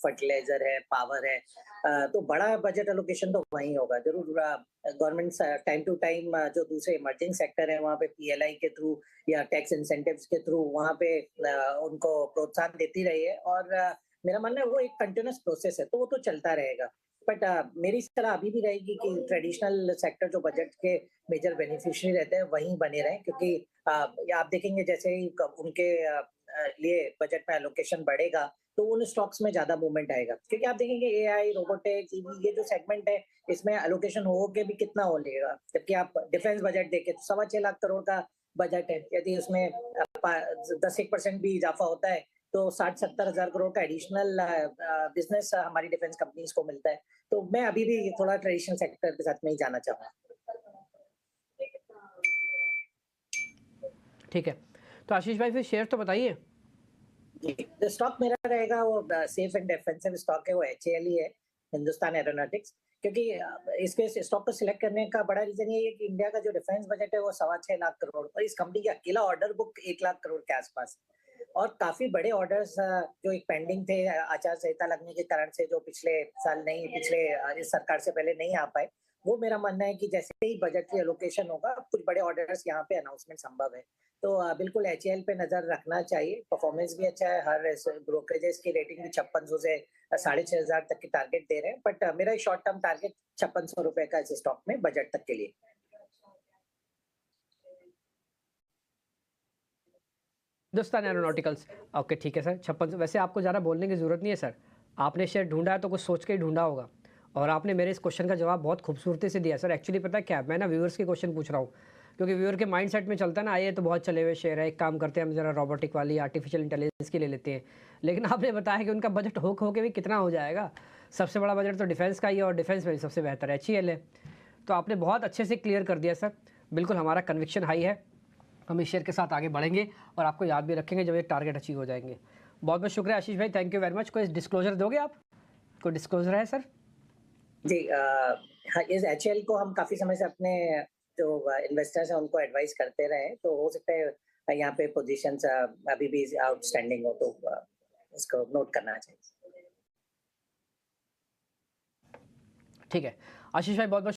Fertiliser है, power है, तो बड़ा बजट एलोकेशन तो वहीं होगा जरूर। गवर्नमेंट टाइम टू टाइम जो दूसरे इमर्जिंग सेक्टर है वहाँ पे पीएलआई के थ्रू या टैक्स इंसेंटिव्स के थ्रू वहाँ पे उनको प्रोत्साहन देती रही है, और मेरा मानना है वो एक कंटिन्यूअस प्रोसेस है, तो वो तो चलता रहेगा। बट मेरी सलाह अभी भी रहेगी कि ट्रेडिशनल सेक्टर जो बजट के मेजर बेनिफिशियरी रहते हैं वहीं बने रहें, क्योंकि या आप देखेंगे जैसे ही उनके लिए बजट में एलोकेशन बढ़ेगा तो उन स्टॉक्स में ज्यादा मूवमेंट आएगा, क्योंकि आप देखेंगे एआई, रोबोटिक्स, ईवी, ये जो सेगमेंट है इसमें एलोकेशन हो के भी कितना हो लेगा। जबकि आप डिफेंस बजट देखें तो 6.25 लाख करोड़ का बजट है, यदि उसमें 10-1% भी इजाफा होता है तो 60-70 हजार करोड़ का एडिशनल बिजनेस हमारी डिफेंस कंपनीज को मिलता है। तो मैं अभी भी थोड़ा ट्रेडिशनल सेक्टर के साथ में ही जाना चाहूंगा। ठीक है, तो आशीष भाई फिर शेयर तो बताइए। जो स्टॉक मेरा रहेगा वो सेफ एंड डिफेंसिव स्टॉक है, वो एचएएल ही है, हिंदुस्तान एरोनॉटिक्स। क्योंकि इसके स्टॉक को सिलेक्ट करने का बड़ा रीजन ये है कि इंडिया का जो डिफेंस बजट है वो 6.25 लाख करोड़, और इस कंपनी का अकेला ऑर्डर बुक 1 लाख करोड़ के आसपास, और काफी बड़े ऑर्डर्स जो एक पेंडिंग थे आचार संहिता लगने के कारण से, जो पिछले साल नहीं, पिछले इस सरकार से पहले नहीं आ पाए, वो मेरा मानना है कि जैसे ही बजट की एलोकेशन होगा कुछ बड़े ऑर्डर्स यहाँ पे अनाउंसमेंट संभव है। तो बिल्कुल एचएएल पे नजर रखना चाहिए, परफॉर्मेंस भी अच्छा है, हर ब्रोकरेजेस की रेटिंग भी 5600 से 6500 तक की टारगेट दे रहे हैं। बट मेरा शॉर्ट टर्म टारगेट 5600 रुपए का इस स्टॉक में बजट तक के लिए। हिंदुस्तान एरोनॉटिकल्स, ओके ठीक है सर। 56, वैसे आपको ज़्यादा बोलने की ज़रूरत नहीं है सर, आपने शेयर ढूंढा है तो कुछ सोच के ही ढूंढा होगा, और आपने मेरे इस क्वेश्चन का जवाब बहुत खूबसूरती से दिया सर। एक्चुअली पता है क्या, मैं ना व्यूअर्स के क्वेश्चन पूछ रहा हूँ, क्योंकि व्यूअर के माइंड सेट में चलता है ना, ये तो बहुत चले हुए शेयर है, एक काम करते हैं हम जरा रोबोटिक वाली आर्टिफिशियल इंटेलिजेंस की ले लेते हैं। लेकिन आपने बताया कि उनका बजट हो के भी कितना हो जाएगा, सबसे बड़ा बजट तो डिफेंस का ही है, और डिफेंस में सबसे बेहतर एचईएल है। तो आपने बहुत अच्छे से क्लियर कर दिया सर, बिल्कुल हमारा कन्विक्शन हाई है, हम इस शेयर के साथ आगे बढ़ेंगे और आपको याद भी रखेंगे जब ये टारगेट अचीव हो जाएंगे। बहुत बहुत शुक्रिया आशीष भाई, थैंक यू वेरी मच। कोई डिस्क्लोजर दोगे आप, कोई डिस्क्लोजर है सर? जी, हाँ, इस एचएएल को हम काफी समय से अपने जो इन्वेस्टर्स हैं उनको एडवाइस करते रहे, तो हो सकता है यहाँ पे पोजीशंस अभी भी आउटस्टैंडिंग हो, तो इसको नोट करना चाहिए। ठीक है आशीष भाई, बहुत बहुत